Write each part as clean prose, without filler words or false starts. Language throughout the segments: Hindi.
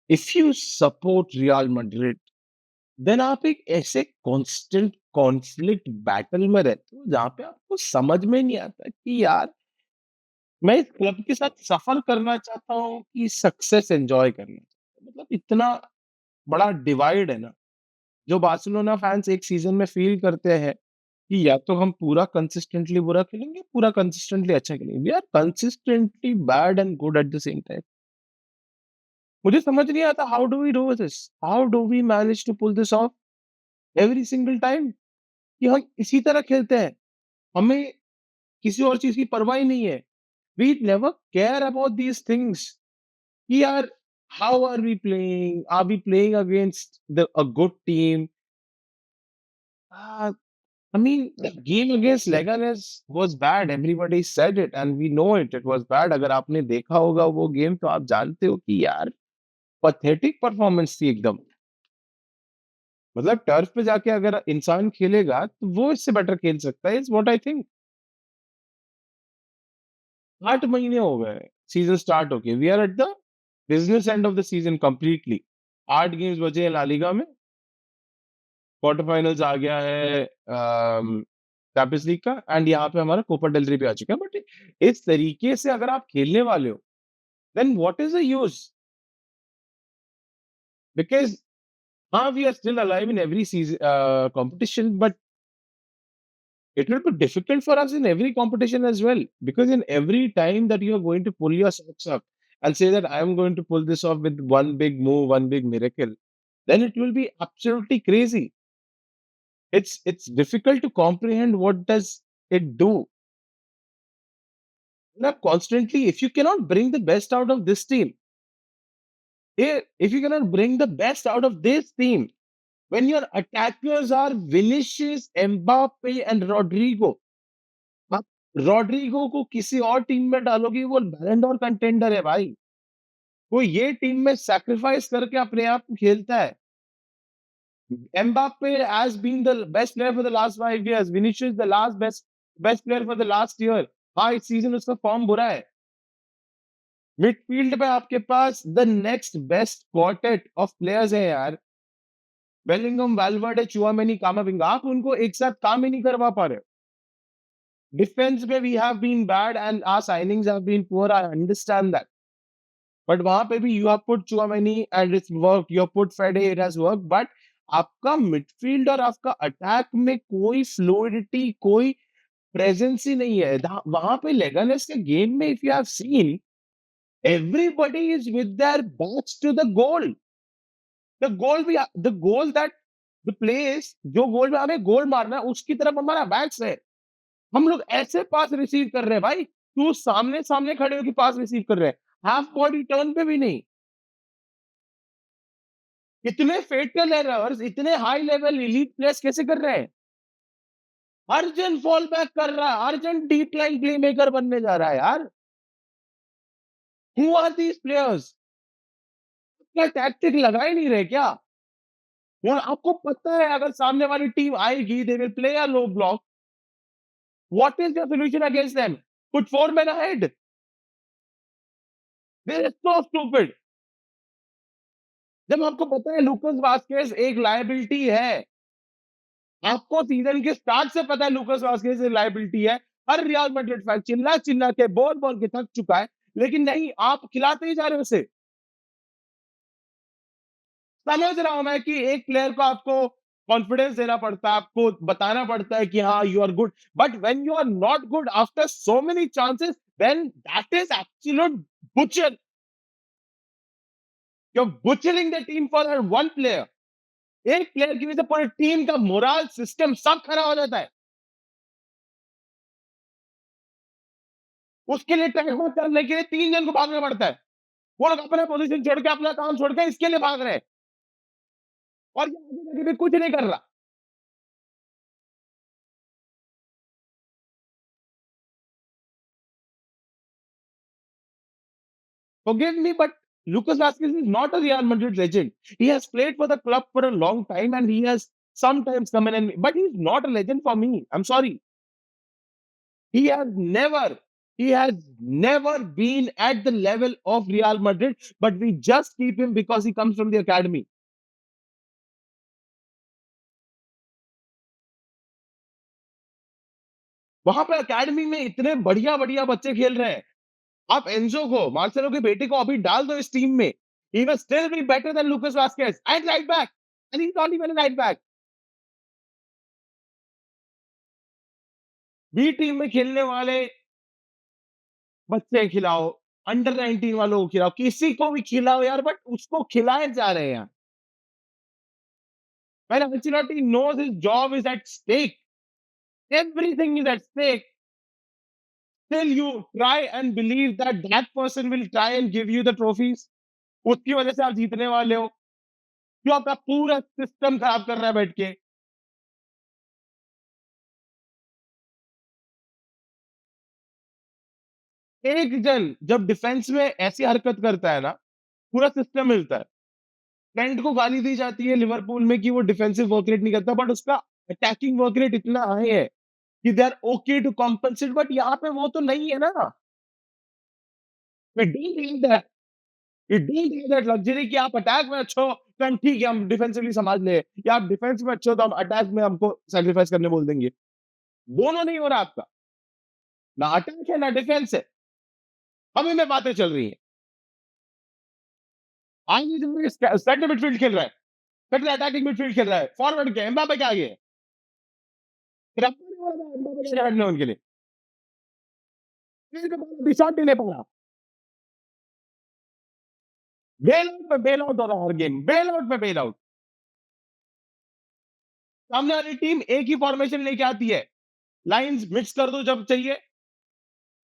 If you support Real Madrid, then आप एक ऐसे कांस्टेंट कॉन्फ्लिक्ट बैटल में रहते हो जहां पे आपको समझ में नहीं आता कि यार मैं इस क्लब के साथ सफर करना चाहता हूँ कि सक्सेस एंजॉय करना चाहता हूँ। मतलब इतना बड़ा डिवाइड है ना, जो बार्सिलोना फैंस एक सीजन में फील करते हैं कि या तो हम पूरा कंसिस्टेंटली बुरा खेलेंगे, पूरा कंसिस्टेंटली अच्छा खेलेंगे। We are consistently bad and good at the same time. मुझे समझ नहीं आता, how do we do this? How do we manage to pull this off every single time, कि हम इसी तरह खेलते हैं। हमें किसी और चीज की परवाह ही नहीं है। We never care about these things कि यार how are we playing, are we playing against the a good team? I mean, the game against Leganes was bad. Everybody said it, and we know it. It was bad. अगर आपने देखा होगा वो गेम, तो आप जानते हो कि यार पैथेटिक परफॉर्मेंस थी एकदम। मतलब टर्फ पे जाके अगर इंसान खेलेगा तो वो इससे बेटर खेल सकता है, इज व्हाट आई थिंक। 8 महीने हो गए सीजन स्टार्ट होके। We are at the business end of the season completely. 8 games बचे हैं ला लीगा में। क्वार्टर फाइनल्स आ गया है चैंपियंस लीग का, एंड यहाँ पे हमारा कोपा डेल रे भी आ चुका है। बट इस तरीके से अगर आप खेलने वाले हो, then what is the use? Because हाँ, we are still alive in every season competition, but it will be difficult for us in every competition as well, because in every time that you are going to pull your socks up and say that I am going to pull this off with one big move, one big miracle, then it will be absolutely crazy. It's difficult to comprehend what does it do. Now, constantly, if you cannot bring the best out of this team, if you cannot bring the best out of this team, when your attackers are Vinicius, Mbappe, and Rodrigo, आप रॉड्रिगो को किसी और टीम में डालोगे, वो बैलन डोर कंटेंडर है भाई। वो ये टीम में सैक्रिफाइस करके अपने आप को खेलता है। Mbappe has been the best player for the last 5 years. Vinicius the last best player for the last year. हाँ, इस सीजन उसका फॉर्म बुरा है। मिडफील्ड पे आपके पास the next best quartet of players है यार। बेलिंगम, वाल्वर्डे, चुआमेनी, कामाविंगा, आप उनको एक साथ काम ही नहीं करवा पा रहे। डिफेंस में we have been bad and our signings have been poor, I understand that. But वहां पे भी you have put Tchouameni and it's work, you have put Fede, it has work. But आपका मिडफील्ड और आपका अटैक में कोई फ्लूइडिटी, कोई प्रेजेंस ही नहीं है। वहां पे लेगानेस के गेम में, if you have seen, everybody is with their backs to the goal. The goal that the place, जो गोल में हमें गोल मारना है उसकी तरफ हमारा बैक्स है। हम लोग ऐसे पास रिसीव कर रहे हैं भाई, तू सामने सामने खड़े होकर पास रिसीव कर रहे हैं, हाफ बॉडी टर्न पे भी नहीं। इतने फेटल एरर्स, इतने हाई लेवल एलीट प्लेयर्स कैसे कर रहे हैं? अर्जेंट फॉल बैक कर रहा है, urgent deep line play maker बनने जा रहा है यार। Who are these players? क्या टैक्टिक लगा ही नहीं रहे क्या? और आपको पता है अगर सामने वाली टीम आएगी, they will play a low block. What is your solution against them? Put four man ahead. This is so stupid. जब आपको पता है लूकास वास्केज एक लायबिलिटी है, आपको सीजन के स्टार्ट से पता है लूकास वास्केज एक लायबिलिटी है। हर रियल मैड्रिड फैन चिल्ला चिल्ला के बोल बोल के थक चुका है, लेकिन नहीं, आप खिलाते ही जा रहे हो उसे। समझ रहा हूं मैं कि एक प्लेयर को आपको कॉन्फिडेंस देना पड़ता है, आपको बताना पड़ता है कि हाँ you are good, but when you are not good after so many chances, then that is absolute butcher. You are butchering the team for one player. एक प्लेयर की वजह से पूरी टीम का मोरल सिस्टम सब खराब हो जाता है। उसके लिए टैकल करने के लिए 3 जन को भागना पड़ता है। वो लोग अपना पोजीशन छोड़ के, अपना काम छोड़ के इसके लिए भाग रहे हैं, और ये आगे जाके भी कुछ नहीं कर रहा। Forgive me, but Lucas Vazquez is not a Real Madrid legend. He has played for the club for a long time and he has sometimes come in, but he's not a legend for me. I'm sorry. He has never. He has never been at the level of Real Madrid, but we just keep him because he comes from the academy. वहां पे अकेडमी में इतने बढ़िया-बढ़िया बच्चे खेल रहे हैं। आप एन्जो को, मार्सेलो के बेटे को अभी डाल दो इस टीम में। He will still be better than Lucas Vazquez at right back, and he's not even a right back. B team में खेलने वाले बच्चे खिलाओ, अंडर 19 वालों को खिलाओ, किसी को भी खिलाओ यार, बट उसको खिलाए जा रहे हैं यार। When Ancelotti knows his job is at stake, everything is at stake, still you try and believe that that person will try and give you the trophies. उसकी वजह से आप जीतने वाले हो। जो आपका पूरा सिस्टम खराब कर रहा है बैठ के। एक जन जब डिफेंस में ऐसी हरकत करता है ना, पूरा सिस्टम हिलता है। ट्रेंट को गाली दी जाती है लिवरपूल में कि वो डिफेंसिव वर्क रेट नहीं करता, बट उसका अटैकिंग वर्क रेट इतना हाई है कि they are okay to compensate, but यहाँ पे वो तो नहीं है ना। We don't have that, we don't have that luxury कि आप अटैक में अच्छे हो तो हम ठीक है, हम डिफेंसिवली संभाल ले, या आप डिफेंस में अच्छे हो तो हम अटैक में हमको सैक्रिफाइस करने बोल देंगे। दोनों नहीं हो रहा आपका, ना अटैक है ना डिफेंस है। हमें में बातें चल रही हैं। आगे जो है सेंटर मिडफील्ड खेल रहा है, सेंटर अटैकिंग मिडफील्ड खेल रहा है, फॉरवर्ड क्या एम्बापे के आगे है। फिर आपको नहीं बोला था एम्बापे के हटने उनके लिए। किसी को बोला, शॉट नहीं ले पा रहा। बेल आउट पे बेल आउट हो रहा है हर गेम, बेल आउट पे बेल आउट। सामने वाली टीम एक ही फॉर्मेशन लेके आती है, लाइंस मिक्स कर दो जब चाहिए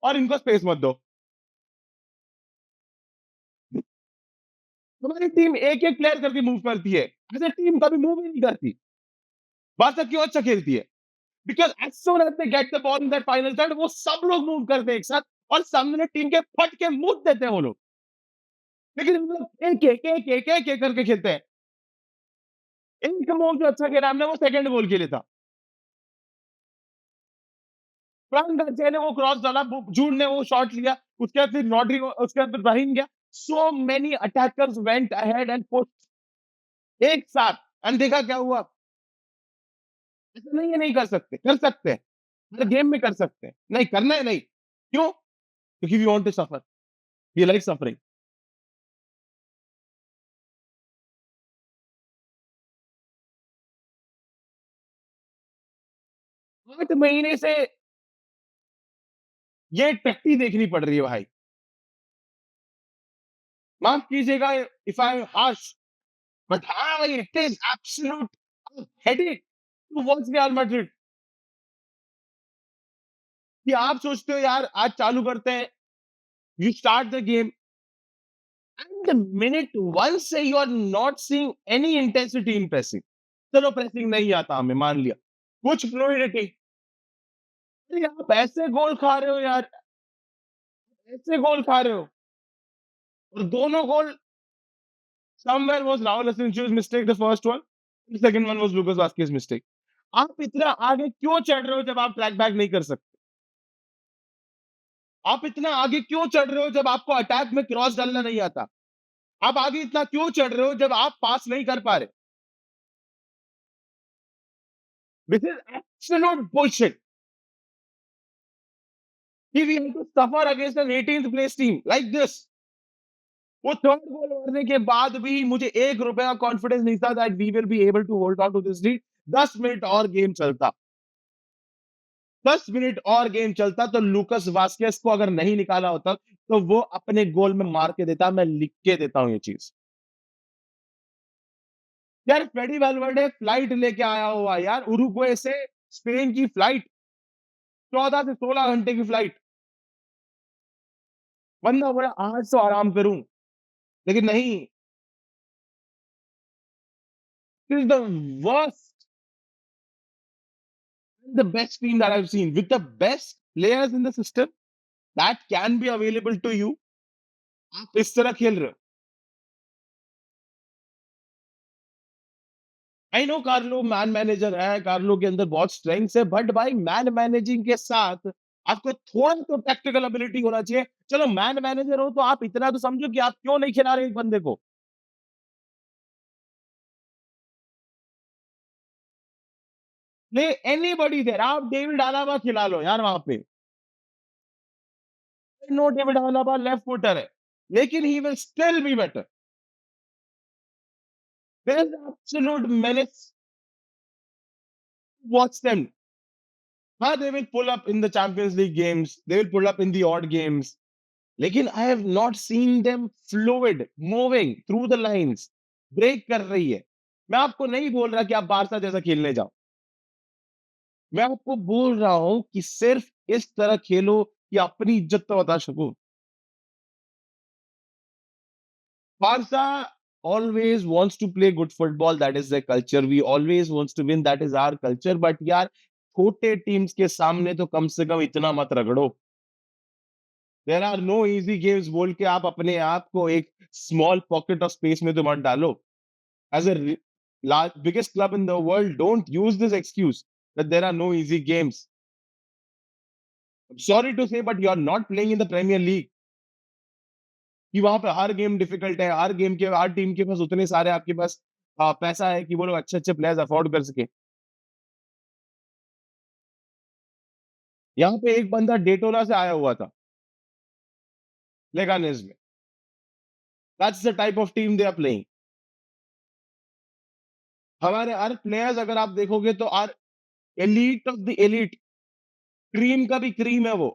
और इनको स्पेस मत दो। हमारी टीम एक-एक प्लेयर करके मूव करती है, ऐसे टीम कभी मूव ही नहीं करती। बार्सा क्यों अच्छा खेलती है? Because as soon as they get the ball in that final third, वो सब लोग मूव करते हैं एक साथ और सामने टीम के फट के मुँह देते हैं वो लोग। लेकिन हम लोग एक-एक, एक-एक, एक-एक करके खेलते हैं। एक मूव जो अच्छा खेला हमने वो सेकंड गोल के लिए था। फ्रैंक गार्सिया ने वो क्रॉस डाला, जूड ने वो शॉट लिया, उसके बाद फिर रॉड्रिगो, उसके बाद फिर ब्राहीम गया। So many attackers went ahead and pushed एक साथ, एंड देखा क्या हुआ? ऐसा नहीं है नहीं कर सकते, कर सकते हैं। हर गेम में कर सकते हैं। नहीं करना है नहीं। क्यों? क्योंकि we want to suffer. We like suffering. 8 महीने से ये टट्टी देखनी पड़ रही है भाई। माफ कीजिएगा if I am harsh, but हाँ, it is absolute headache to watch Real Madrid. कि आप सोचते हो यार आज चालू करते हैं, you start the game and the minute one से you are not seeing any intensity in pressing. चलो प्रेसिंग नहीं आता हमें, मान लिया। कुछ फ्लूइडिटी। अरे आप ऐसे गोल खा रहे हो यार, ऐसे गोल खा रहे हो और दोनों गोल, somewhere was Raul Asensio's mistake, the first one, the second one was Lucas Vazquez's mistake. आप इतना आगे क्यों चढ़ रहे हो जब आप ट्रैक बैक नहीं कर सकते? आप इतना आगे क्यों चढ़ रहे हो जब आपको अटैक में क्रॉस डालना नहीं आता? आप आगे इतना क्यों चढ़ रहे हो जब आप पास नहीं कर पा रहे? This is absolute bullshit. If we have to suffer against an 18th place team like this, वो थर्ड गोल मारने के बाद भी मुझे ₹1 का कॉन्फिडेंस नहीं था that we will be able to hold on to this lead. 10 minute और गेम चलता। 10 मिनट और गेम चलता तो लूकास वास्केस को अगर नहीं निकाला होता तो वो अपने गोल में मार के देता। मैं लिख के देता हूं ये चीज। यार फ्रेडी वेलवर्डे फ्लाइट लेके आया हुआ यार, उरुग्वे से स्पेन की फ्लाइट, 14 से 16 घंटे की फ्लाइट। बंदा बोला आज तो आराम करूं, लेकिन नहीं। Is the worst, the best team that I have seen with the best players in the system that can be available to you. आप इस तरह खेल रहे हो। I know Carlo man manager है, कार्लो के अंदर बहुत स्ट्रेंग्थ्स है, बट भाई मैन मैनेजिंग के साथ आपको थोड़ा तो टैक्टिकल एबिलिटी होना चाहिए। चलो मैन मैनेजर हो तो आप इतना तो समझो कि आप क्यों नहीं खिला रहे एक बंदे को। प्ले एनीबॉडी देयर, आप डेविड अलाबा खिला लो यार वहाँ पे। No David Alaba left footer है, लेकिन he will still be better. There is absolute menace, watch them. हाँ, they will pull up in the Champions League games, they will pull up in the odd games, लेकिन I have not seen them fluid, moving through the lines, break कर रही है। मैं आपको नहीं बोल रहा कि आप बारसा जैसा खेलने जाओ। मैं आपको बोल रहा हूँ कि सिर्फ इस तरह खेलो कि अपनी इज्जत तो बता सको। Barca always wants to play good football, that is their culture. We always wants to win, that is our culture. But यार छोटे टीम्स के सामने तो कम से कम इतना मत रगड़ो। There are no easy games बोल के आप अपने आप को एक स्मॉल पॉकेट ऑफ स्पेस में तो मत डालो। As a large biggest club in the world, don't use this excuse that there are no easy games. I'm sorry to say, but you are not playing in the Premier League कि वहां पे हर गेम डिफिकल्ट है, हर गेम के हर टीम के पास उतने सारे आपके पास पैसा है कि वो लोग अच्छे अच्छे प्लेयर्स अफोर्ड कर सके। यहाँ पे एक बंदा डेटोला से आया हुआ था, लेगानेस में। That's the type of team they are playing. हमारे हर प्लेयर्स अगर आप देखोगे तो are elite of the elite, cream का भी क्रीम है वो,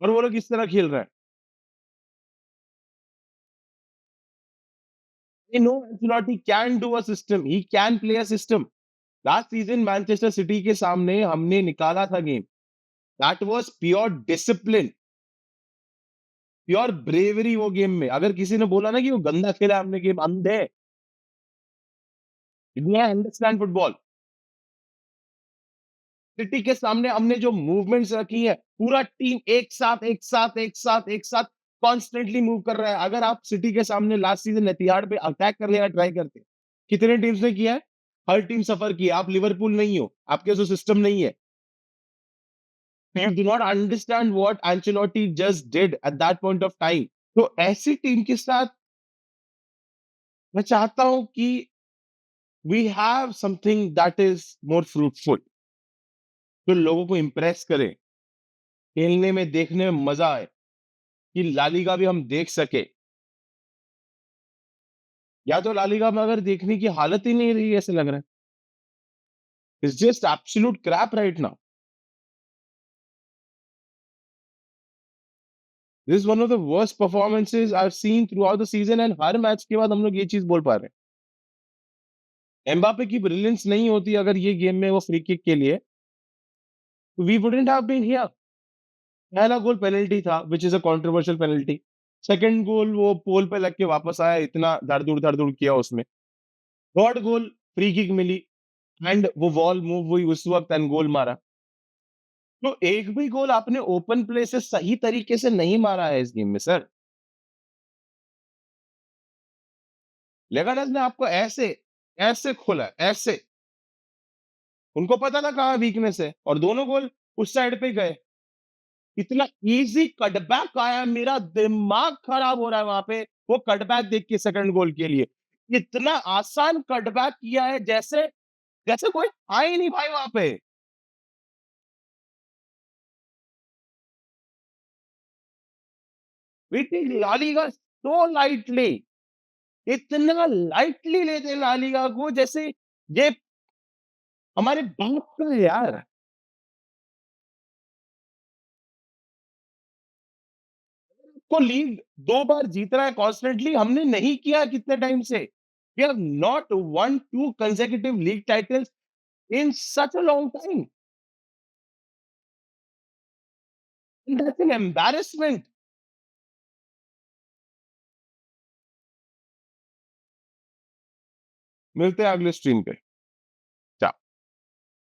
और वो लोग इस तरह खेल रहे हैं। We know Ancelotti can do a system, he can play a system. Last season Manchester city के सामने हमने निकाला था game, that was pure discipline, pure bravery वो गेम में। अगर किसी ने बोला ना कि वो गंदा खेला हमने गेम, अंधे, अंडरस्टैंड फुटबॉल। सिटी के सामने हमने जो मूवमेंट्स रखी है, पूरा टीम एक साथ एक साथ एक साथ एक साथ कॉन्स्टेंटली मूव कर रहा है। अगर आप सिटी के सामने लास्ट सीजन एतिहाद पे अटैक करने का ट्राई करते, कितने टीम्स ने किया है? हर टीम सफर की है। आप लिवरपूल नहीं हो, आपके जो सिस्टम नहीं है। You do not understand what Ancelotti just did at that point of time. तो ऐसी टीम के साथ मैं चाहता हूं कि we have something that is more fruitful, जो लोगों को इंप्रेस करे, खेलने में देखने में मजा आए, कि लालिगा भी हम देख सके। या तो लालिगा में अगर देखने की हालत ही नहीं रही, ऐसे लग रहा है it's just absolute crap right now. This is one of the worst performances I have seen throughout the season, and हर मैच के बाद हम लोग ये चीज बोल पा रहे हैं। एम्बापे की ब्रिलियंस नहीं होती अगर ये गेम में वो फ्री किक के लिए, we wouldn't have been here. पहला गोल पेनल्टी था, which is a controversial penalty. Second goal वो पोल पे लग के वापस आया, इतना धड़-धूड़ किया उसमें। थर्ड गोल फ्री किक मिली, एंड वो बॉल मूव हुई उस वक़्त एंड गोल मारा। तो एक भी गोल आपने ओपन प्ले से सही तरीके से नहीं मारा है इस गेम में सर। लेगानेस ने आपको ऐसे, ऐसे खोला है, ऐसे। उनको पता था कहाँ वीकनेस है, और दोनों गोल उस साइड पे गए। इतना ईज़ी कटबैक आया, मेरा दिमाग खराब हो रहा है वहाँ पे, वो कटबैक देख के सेकंड गोल के लिए। इतना आसान कटबैक किया है, जैसे जैसे कोई था ही नहीं भाई वहाँ पे। We take La Liga so lightly, इतना लाइटली लेते हैं ला लीगा को, जैसे ये हमारे बाप का है यार। को लीग 2 बार जीत रहा है कॉन्स्टेंटली, हमने नहीं किया कितने टाइम से। We have not won 2 consecutive league titles in such a long time. And that's an embarrassment. मिलते हैं अगले स्ट्रीम पे।